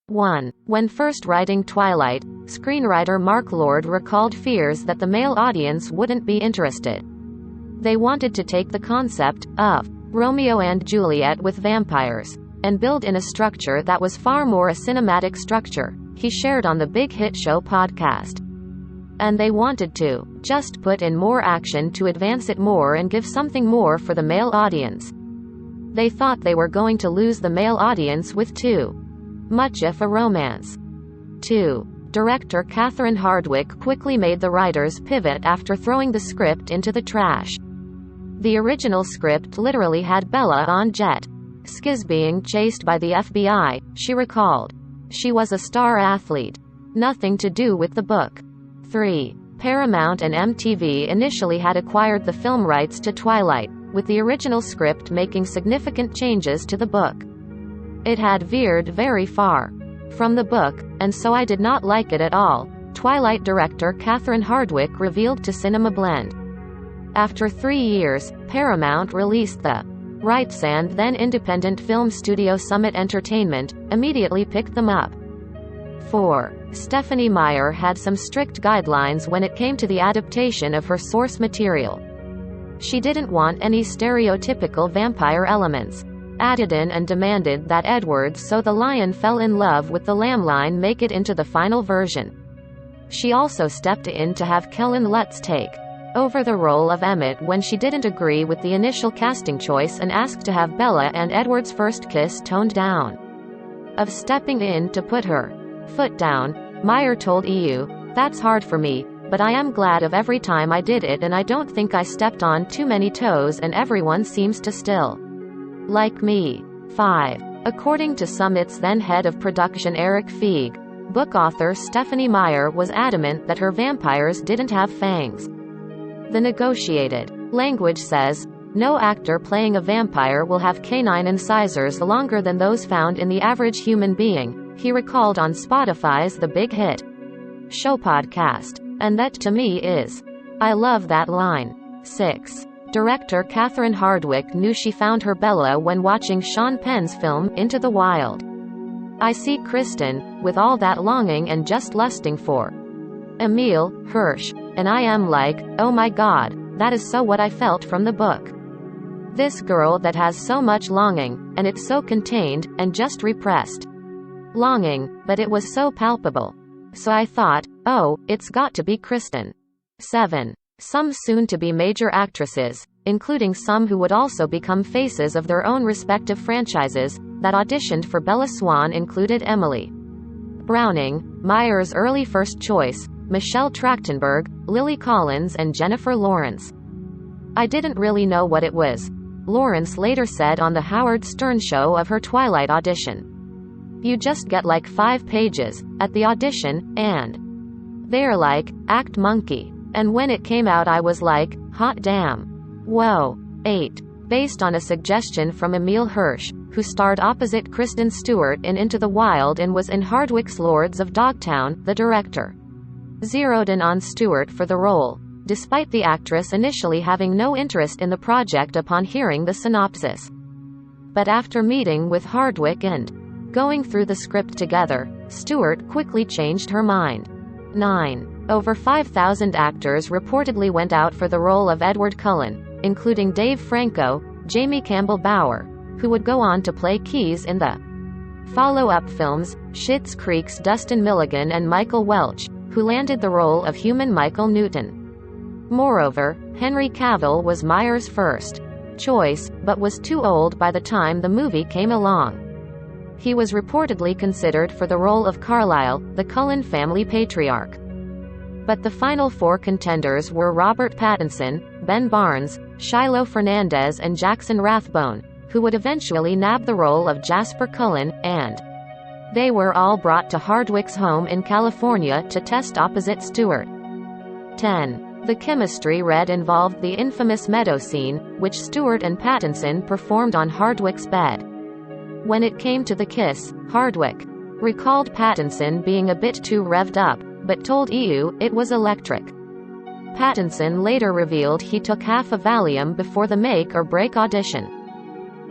1. When first writing Twilight, screenwriter Mark Lord recalled fears that the male audience wouldn't be interested. They wanted to take the concept of Romeo and Juliet with vampires and build in a structure that was far more a cinematic structure, he shared on the Big Hit Show podcast. And they wanted to just put in more action to advance it more and give something more for the male audience. They thought they were going to lose the male audience with too much of a romance. 2. Director Catherine Hardwicke quickly made the writers pivot after throwing the script into the trash. The original script literally had Bella on jet skis being chased by the FBI, she recalled. She was a star athlete. Nothing to do with the book. 3. Paramount and MTV initially had acquired the film rights to Twilight, with the original script making significant changes to the book. It had veered very far from the book, and so I did not like it at all, Twilight director Catherine Hardwicke revealed to Cinema Blend. After 3 years, Paramount released the rights and then independent film studio Summit Entertainment immediately picked them up. 4. Stephenie Meyer had some strict guidelines when it came to the adaptation of her source material. She didn't want any stereotypical vampire elements added in and demanded that Edward So the Lion Fell in Love with the Lamb line make it into the final version. She also stepped in to have Cullen Lutz take over the role of Emmett when she didn't agree with the initial casting choice and asked to have Bella and Edward's first kiss toned down. Of stepping in to put her foot down, Meyer told EU, "That's hard for me, but I am glad of every time I did it and I don't think I stepped on too many toes and everyone seems to still like me." 5. According to Summit's then head of production Eric Feig, book author Stephenie Meyer was adamant that her vampires didn't have fangs. The negotiated language says, "No actor playing a vampire will have canine incisors longer than those found in the average human being," he recalled on Spotify's The Big Hit Show podcast. And that to me is, I love that line. 6. Director Catherine Hardwicke knew she found her Bella when watching Sean Penn's film Into the Wild. "I see Kristen, with all that longing and just lusting for Emil Hirsch, and I am like, oh my god, that is so what I felt from the book. This girl that has so much longing, and it's so contained, and just repressed longing, but it was so palpable. So I thought, oh, it's got to be Kristen." 7. Some soon-to-be major actresses, including some who would also become faces of their own respective franchises, that auditioned for Bella Swan included Emily Browning, Meyer's early first choice, Michelle Trachtenberg, Lily Collins and Jennifer Lawrence. "I didn't really know what it was," Lawrence later said on the Howard Stern show of her Twilight audition. "You just get like 5 pages at the audition, and they're like, act monkey. And when it came out I was like, hot damn. Whoa." 8. Based on a suggestion from Emil Hirsch, who starred opposite Kristen Stewart in Into the Wild and was in Hardwicke's Lords of Dogtown, the director zeroed in on Stewart for the role, despite the actress initially having no interest in the project upon hearing the synopsis. But after meeting with Hardwicke and going through the script together, Stewart quickly changed her mind. 9. Over 5,000 actors reportedly went out for the role of Edward Cullen, including Dave Franco, Jamie Campbell Bower, who would go on to play Keyes in the follow-up films, Schitt's Creek's Dustin Milligan and Michael Welch, who landed the role of human Michael Newton. Moreover, Henry Cavill was Meyer's first choice, but was too old by the time the movie came along. He was reportedly considered for the role of Carlisle, the Cullen family patriarch. But the final 4 contenders were Robert Pattinson, Ben Barnes, Shiloh Fernandez and Jackson Rathbone, who would eventually nab the role of Jasper Cullen, and they were all brought to Hardwicke's home in California to test opposite Stewart. 10. The chemistry read involved the infamous meadow scene, which Stewart and Pattinson performed on Hardwicke's bed. When it came to the kiss, Hardwicke recalled Pattinson being a bit too revved up, but told EU it was electric. Pattinson later revealed he took half a Valium before the make-or-break audition.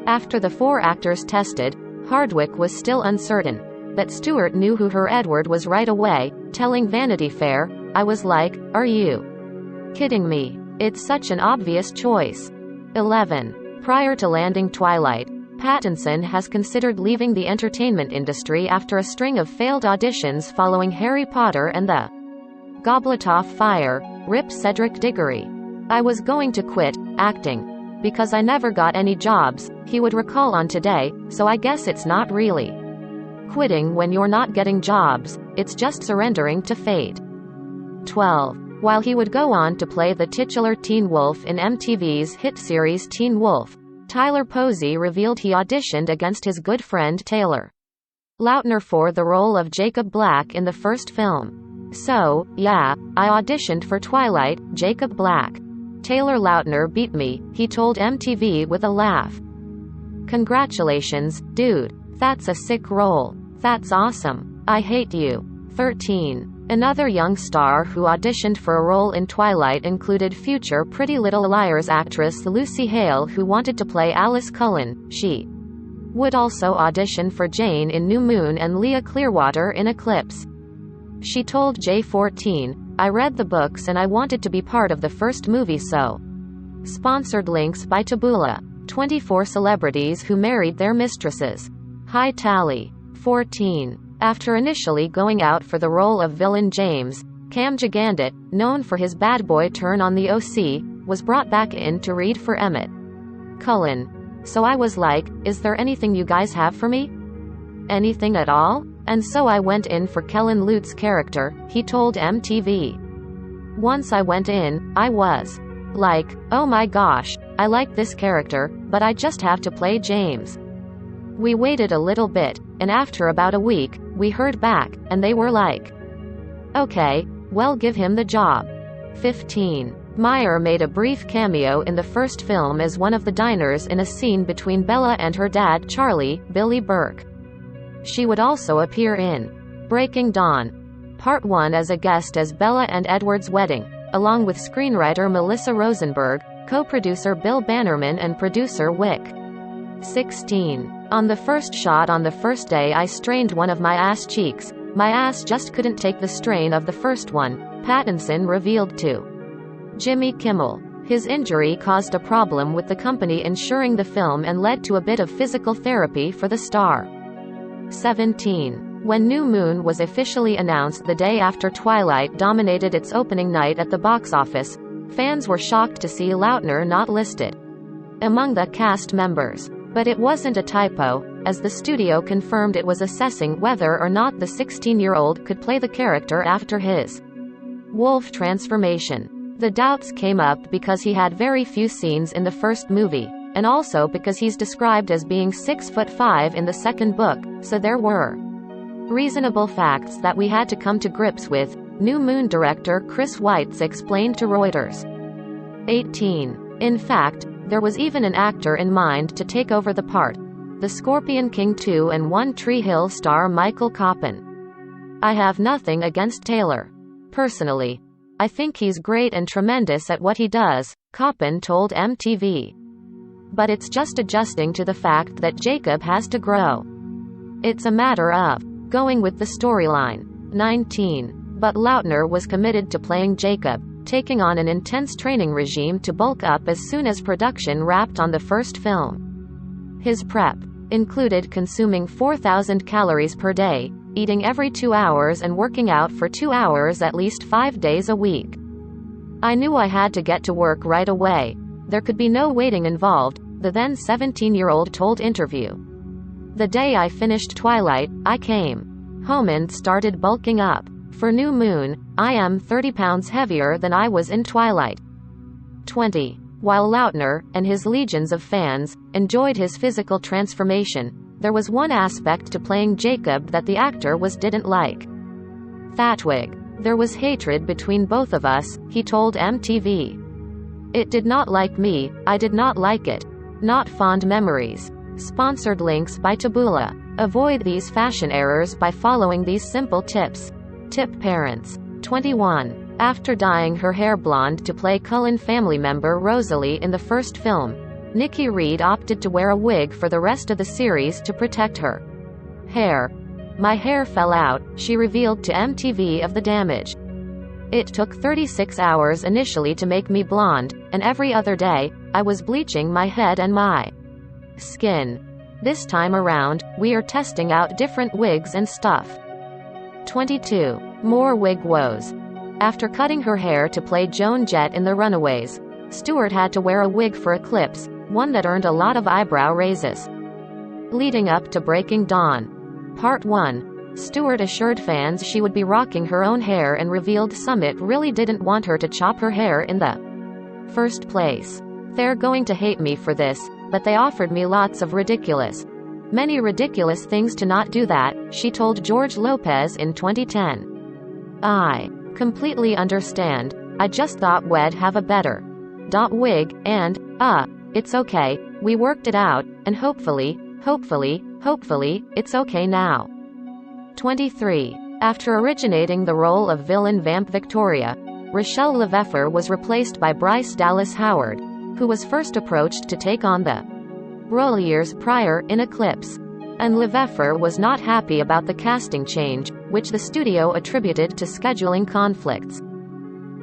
After the 4 actors tested, Hardwicke was still uncertain, Bet Stewart knew who her Edward was right away, telling Vanity Fair, "I was like, are you kidding me? It's such an obvious choice." 11. Prior to landing Twilight, Pattinson has considered leaving the entertainment industry after a string of failed auditions following Harry Potter and the Goblet of Fire. Rip Cedric Diggory. "I was going to quit acting because I never got any jobs," he would recall on Today, "so I guess it's not really quitting when you're not getting jobs, it's just surrendering to fate." 12. While he would go on to play the titular Teen Wolf in MTV's hit series Teen Wolf, Tyler Posey revealed he auditioned against his good friend Taylor Lautner for the role of Jacob Black in the first film. "So, yeah, I auditioned for Twilight, Jacob Black. Taylor Lautner beat me," he told MTV with a laugh. "Congratulations, dude. That's a sick role. That's awesome. I hate you." 13. Another young star who auditioned for a role in Twilight included future Pretty Little Liars actress Lucy Hale, who wanted to play Alice Cullen. She would also audition for Jane in New Moon and Leah Clearwater in Eclipse. She told J14, "I read the books and I wanted to be part of the first movie, so." Sponsored links by Taboola. 24 celebrities who married their mistresses. High tally. 14. After initially going out for the role of villain James, Cam Gigandit, known for his bad boy turn on the OC, was brought back in to read for Emmett Cullen. "So I was like, is there anything you guys have for me? Anything at all? And so I went in for Kellen Lute's character," he told MTV. "Once I went in, I was like, oh my gosh, I like this character, but I just have to play James. We waited a little bit, and after about a week, we heard back, and they were like, okay, well, give him the job." 15. Meyer made a brief cameo in the first film as one of the diners in a scene between Bella and her dad Charlie, Billy Burke. She would also appear in Breaking Dawn Part 1 as a guest as Bella and Edward's wedding, along with screenwriter Melissa Rosenberg, co-producer Bill Bannerman and producer Wick. 16. On the first shot on the first day I strained one of my ass cheeks. My ass just couldn't take the strain of the first one, Pattinson revealed to Jimmy Kimmel. His injury caused a problem with the company insuring the film and led to a bit of physical therapy for the star. 17. When New Moon was officially announced the day after Twilight dominated its opening night at the box office, fans were shocked to see Lautner not listed among the cast members. But it wasn't a typo, as the studio confirmed it was assessing whether or not the 16-year-old could play the character after his wolf transformation. The doubts came up because he had very few scenes in the first movie, and also because he's described as being 6'5" in the second book, so there were reasonable facts that we had to come to grips with, New Moon director Chris Weitz explained to Reuters. 18. In fact, there was even an actor in mind to take over the part. The Scorpion King 2 and One Tree Hill star Michael Coppen. "I have nothing against Taylor. Personally, I think he's great and tremendous at what he does," Coppen told MTV. "But it's just adjusting to the fact that Jacob has to grow. It's a matter of going with the storyline." 19. But Lautner was committed to playing Jacob, taking on an intense training regime to bulk up as soon as production wrapped on the first film. His prep included consuming 4,000 calories per day, eating every 2 hours and working out for 2 hours at least 5 days a week. "I knew I had to get to work right away. There could be no waiting involved," the then 17-year-old told Interview. "The day I finished Twilight, I came home and started bulking up. For New Moon, I am 30 pounds heavier than I was in Twilight." 20. While Lautner, and his legions of fans, enjoyed his physical transformation, there was one aspect to playing Jacob that the actor didn't like. "Thatwig. There was hatred between both of us," he told MTV. "It did not like me, I did not like it. Not fond memories." Sponsored links by Taboola. Avoid these fashion errors by following these simple tips. Tip parents. 21. After dyeing her hair blonde to play Cullen family member Rosalie in the first film, Nikki Reed opted to wear a wig for the rest of the series to protect her hair. My hair fell out, she revealed to MTV of the damage. It took 36 hours initially to make me blonde, and every other day, I was bleaching my head and my skin. This time around, we are testing out different wigs and stuff. 22. More Wig Woes. After cutting her hair to play Joan Jett in The Runaways, Stewart had to wear a wig for Eclipse, one that earned a lot of eyebrow raises. Leading up to Breaking Dawn. Part 1. Stewart assured fans she would be rocking her own hair and revealed Summit really didn't want her to chop her hair in the first place. They're going to hate me for this, but they offered me lots of many ridiculous things to not do that, she told George Lopez in 2010. I completely understand. I just thought we'd have a better wig, and, it's okay, we worked it out, and hopefully, it's okay now. 23. After originating the role of villain Vamp Victoria, Rochelle Lefevre was replaced by Bryce Dallas Howard, who was first approached to take on the role years prior in Eclipse. And Lefevre was not happy about the casting change, which the studio attributed to scheduling conflicts.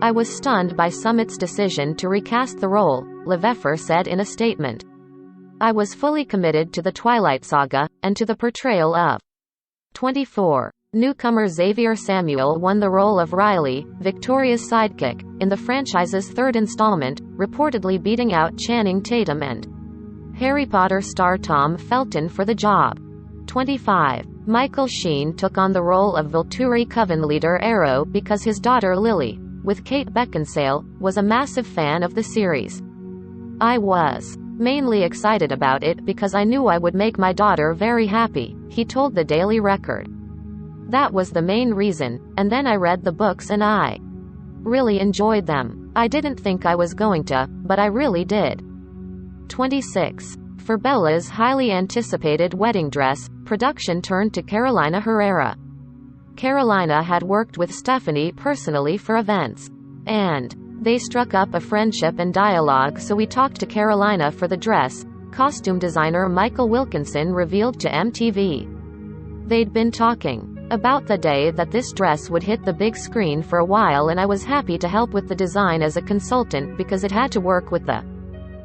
I was stunned by Summit's decision to recast the role, Lefevre said in a statement. I was fully committed to the Twilight saga, and to the portrayal of 24. Newcomer Xavier Samuel won the role of Riley, Victoria's sidekick, in the franchise's third installment, reportedly beating out Channing Tatum and Harry Potter star Tom Felton for the job. 25. Michael Sheen took on the role of Volturi Coven leader Arrow because his daughter Lily, with Kate Beckinsale, was a massive fan of the series. I was mainly excited about it because I knew I would make my daughter very happy, he told the Daily Record. That was the main reason, and then I read the books and I really enjoyed them. I didn't think I was going to, but I really did. 26. For Bella's highly anticipated wedding dress, production turned to Carolina Herrera. Carolina had worked with Stephanie personally for events, and they struck up a friendship and dialogue, so we talked to Carolina for the dress, costume designer Michael Wilkinson revealed to MTV. They'd been talking about the day that this dress would hit the big screen for a while, and I was happy to help with the design as a consultant because it had to work with the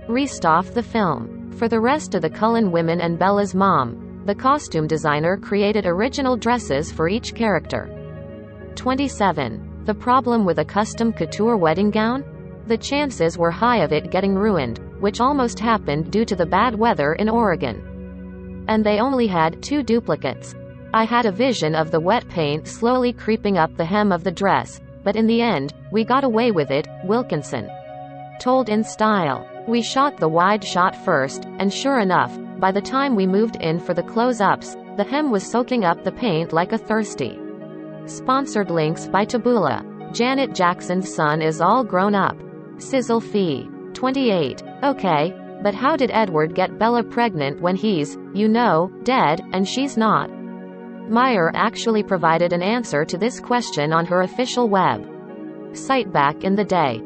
rest of the film. For the rest of the Cullen women and Bella's mom, the costume designer created original dresses for each character. 27. The problem with a custom couture wedding gown? The chances were high of it getting ruined, which almost happened due to the bad weather in Oregon. And they only had 2 duplicates. I had a vision of the wet paint slowly creeping up the hem of the dress, but in the end, we got away with it, Wilkinson told In Style. We shot the wide shot first, and sure enough, by the time we moved in for the close-ups, the hem was soaking up the paint like a thirsty. Sponsored links by Taboola. Janet Jackson's son is all grown up. Sizzle fee. 28. Okay, but how did Edward get Bella pregnant when he's, dead, and she's not? Meyer actually provided an answer to this question on her official web site back in the day.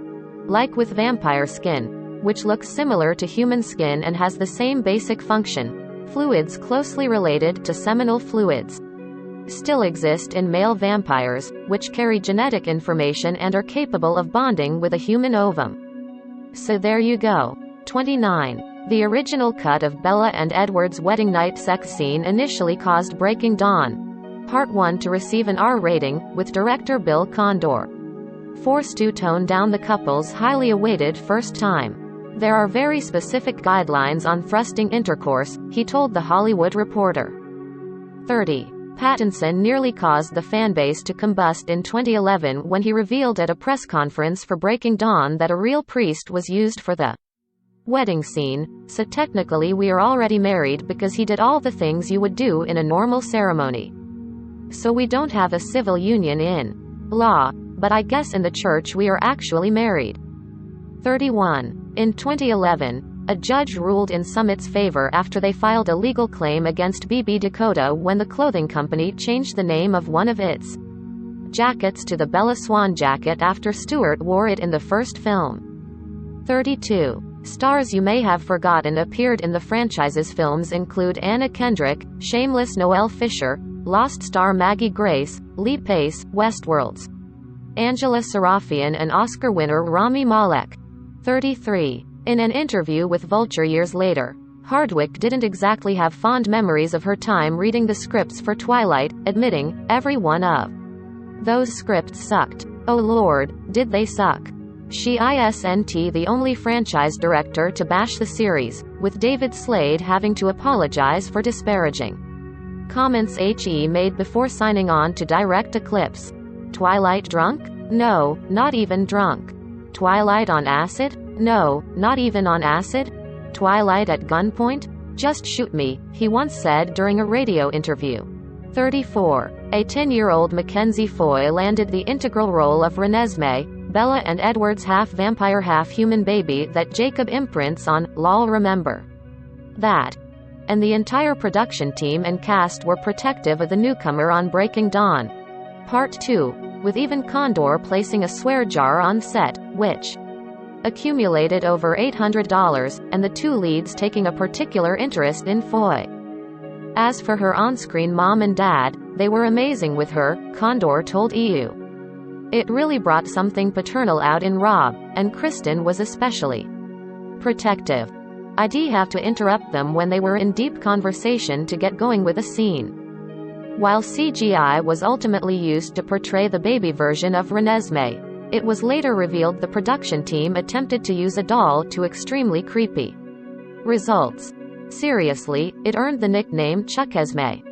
Like with vampire skin, which looks similar to human skin and has the same basic function, fluids closely related to seminal fluids still exist in male vampires, which carry genetic information and are capable of bonding with a human ovum. So there you go. 29. The original cut of Bella and Edward's wedding night sex scene initially caused Breaking Dawn Part 1 to receive an R rating, with director Bill Condor forced to tone down the couple's highly awaited first time. There are very specific guidelines on thrusting intercourse, he told The Hollywood Reporter. 30. Pattinson nearly caused the fanbase to combust in 2011 when he revealed at a press conference for Breaking Dawn that a real priest was used for the wedding scene, so technically we are already married because he did all the things you would do in a normal ceremony. So we don't have a civil union in law, but I guess in the church we are actually married. 31. In 2011, a judge ruled in Summit's favor after they filed a legal claim against BB Dakota when the clothing company changed the name of one of its jackets to the Bella Swan jacket after Stewart wore it in the first film. 32. Stars you may have forgotten appeared in the franchise's films include Anna Kendrick, Shameless Noelle Fisher, Lost star Maggie Grace, Lee Pace, Westworld's Angela Sarafian and Oscar winner Rami Malek, 33. In an interview with Vulture years later, Hardwick didn't exactly have fond memories of her time reading the scripts for Twilight, admitting, "Every one of those scripts sucked. Oh Lord, did they suck." She isn't the only franchise director to bash the series, with David Slade having to apologize for disparaging comments he made before signing on to direct Eclipse. Twilight drunk? No, not even drunk. Twilight on acid? No, not even on acid. Twilight at gunpoint? Just shoot me, he once said during a radio interview. 34. A 10-year-old Mackenzie Foy landed the integral role of Renesmee, Bella and Edward's half-vampire half-human baby that Jacob imprints on "Lol remember that." And the entire production team and cast were protective of the newcomer on Breaking Dawn Part 2, with even Condor placing a swear jar on set, which accumulated over $800, and the two leads taking a particular interest in Foy. As for her on-screen mom and dad, they were amazing with her, Condor told EU. It really brought something paternal out in Rob, and Kristen was especially protective. I'd have to interrupt them when they were in deep conversation to get going with a scene. While CGI was ultimately used to portray the baby version of Renesmee, it was later revealed the production team attempted to use a doll to extremely creepy results. Seriously, it earned the nickname Chuckesmee.